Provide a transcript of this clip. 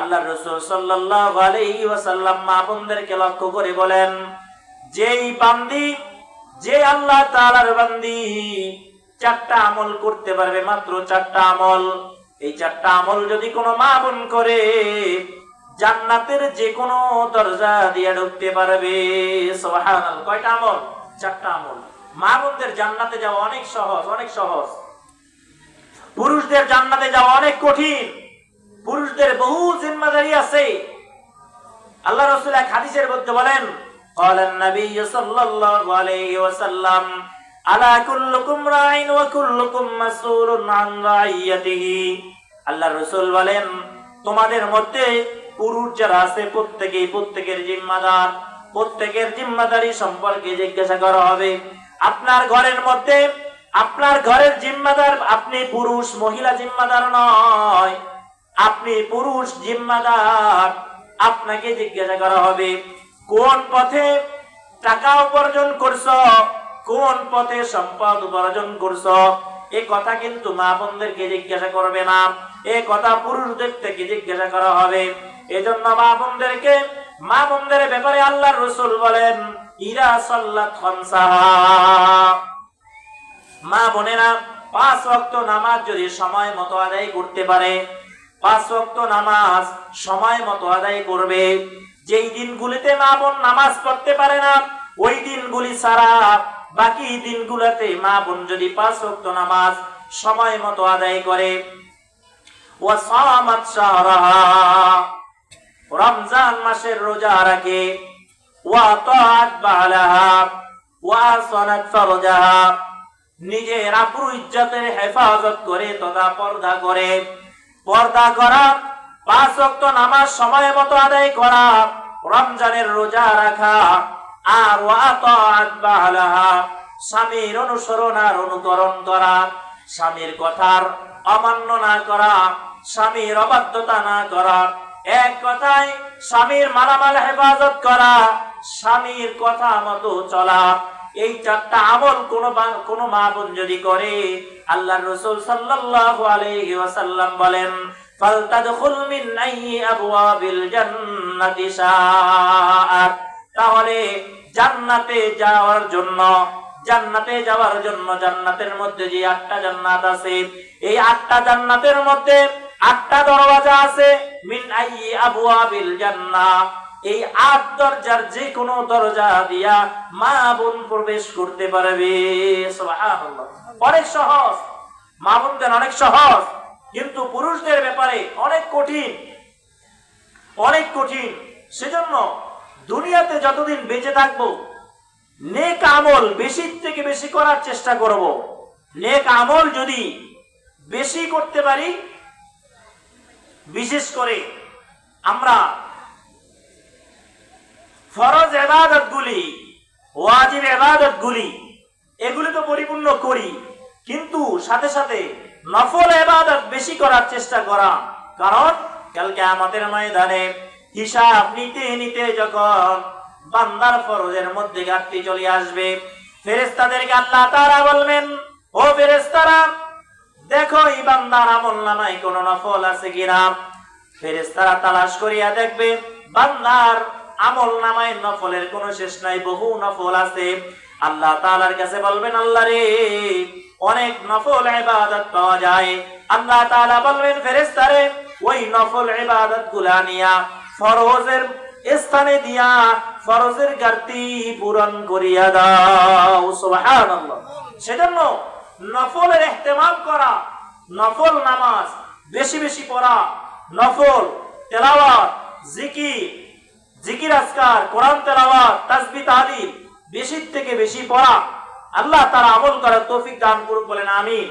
আল্লাহর রাসূল সাল্লাল্লাহু আলাইহি ওয়াসাল্লাম মা বোনদেরকে লক্ষ্য করে বলেন, যেই বান্দি, যে আল্লাহ তাআলার বান্দি চারটা আমল করতে পারবে, মাত্র চারটা আমল, এই চারটা আমল যদি কোনো মা বোন করে জান্নাতের যে কোনো দরজা দিয়ে ঢুকতে পারবে। সুবহানাল্লাহ। কয়টা আমল? চারটা আমল। মা বোনদের জান্নাতে যাওয়া অনেক সহজ, অনেক সহজ। পুরুষদের জান্নাতে যাওয়া অনেক কঠিন। পুরুষদের বহু জিম্মাদারি আছে। আল্লাহ রাসূল এক হাদিসের মধ্যে বলেন, قال النبي صلى الله عليه وسلم আলা কুল্লুকুম রাইন ওয়া কুল্লুকুম মাসউলুন আন রাইয়াতিহি। আল্লাহর রাসূল বলেন, তোমাদের মধ্যে পুরুষ যারা আছে প্রত্যেকের জিম্মাদার, প্রত্যেকের জিম্মাদারি সম্পর্কে জিজ্ঞাসা করা হবে। আপনার ঘরের মধ্যে আপনার ঘরের জিম্মাদার আপনি পুরুষ, মহিলা জিম্মাদার নয়, আপনি পুরুষ জিম্মাদার। আপনাকে জিজ্ঞাসা করা হবে কোন পথে টাকা উপার্জন করছো, কোন পথে সম্পদ উপার্জন করছো। এই কথা কিন্তু মা বোনদেরকে জিজ্ঞাসা করবে না, এই কথা পুরুষদের থেকে জিজ্ঞাসা করা হবে। এজন্য মা বোনদের ব্যাপারে আল্লাহর রাসূল বলেন, ইরা সাল্লাত খামসাহা, মা বোনেরা 5 ওয়াক্ত নামাজ যদি সময় মতো আদায় করতে পারে, 5 ওয়াক্ত নামাজ সময় মতো আদায় করবে। যেই দিনগুলিতে মা বোন নামাজ পড়তে পারে না, ওই দিনগুলি ছাড়া বাকি দিনগুলোতে মা বোন যদি 5 ওয়াক্ত নামাজ সময় মতো আদায় করে, ওয়া সামাত শাহরাহা, রমজান মাসের রোজা রাখে, ওয়া তাআত বালাহা, ওয়া সানাত ফারজাহা, নিজের আবরু ইজ্জতের হেফাজত করে তথা পর্দা করে। পর্দা করা, 5 ওয়াক্ত নামাজ সময় মতো আদায় করা, রমজানের রোজা রাখা, আর ওয়া তাআত বালাহা, স্বামীর অনুসরণ আর অনুকরণ করা, স্বামীর কথার অমান্য না করা, স্বামীর অবাধ্যতা না করা, এক কথায় স্বামীর মালামাল হেফাজত করা, স্বামীর কথা মতো চলা। এই চারটা আমল কোন মা বোন যদি করে, আল্লাহর রাসূল সাল্লাল্লাহু আলাইহি ওয়াসাল্লাম বলেন, ফালতাদখুল মিন আইয়ি আবওয়াবিল জান্নাতি শাআত, তাহলে জান্নাতে যাওয়ার জন্য জান্নাতের মধ্যে যে 8টা জান্নাত আছে, এই 8টা জান্নাতের মধ্যে 8টা দরওয়াজা আছে। মিন আইয়ি আবওয়াবিল জান্নাহ, এই 8 দরজার যে কোনো দরজা দিয়া মা বোন প্রবেশ করতে পারবে। সুবহানাল্লাহ। অনেক সহজ, মা বোনদের অনেক সহজ, কিন্তু পুরুষদের ব্যাপারে অনেক কঠিন, অনেক কঠিন। সেজন্য দুনিয়াতে যতদিন বেঁচে থাকবো, নেক আমল বেশি থেকে বেশি করার চেষ্টা করব। নেক আমল যদি বেশি করতে পারি, বিশেষ করে আমরা ফরজ ইবাদতগুলি, ওয়াজিব ইবাদতগুলি, এগুলি তো পরিপূর্ণ করি, কিন্তু সাথে সাথে নফল ইবাদত বেশি করার চেষ্টা করা। কারণ কাল কিয়ামতের ময়দানে হিসাব নিতে নিতে যখন বান্দার ফরজের মধ্যে ঘাটতি চলে আসবে, ফেরেশতাদেরকে আল্লাহ তাআলা বলবেন, ও ফেরেশতারা, দেখো এই বান্দার আমলনামায় কোন নফল আছে কিনা। ফেরেশতারা তালাশ করিয়া দেখবে বান্দার আমলনামায় নফলের কোনো শেষ নাই, বহু নফল আছে। আল্লাহ তাআলার কাছে বলবেন, আল্লাহ রে, অনেক নফল ইবাদত পাওয়া যায়। আল্লাহ তাআলা বলবেন, ফেরেশতারে, ওই নফল ইবাদতগুলা নিয়া ফরজের স্থানে দিয়া ফরজের ঘাটতি পূরণ করিয়া দাও। সুবহানাল্লাহ। সেজন্য নফলের ইহতিমাম করা, নফল নামাজ বেশি বেশি পড়া, নফল তেলাওয়াত, জিকির আজকার, কোরআন তেলাওয়াত, তাসবিহ তাহলিল বেশি থেকে বেশি পড়া। আল্লাহ তাআলা আমল করার তৌফিক দান করুক, বলেন আমিন।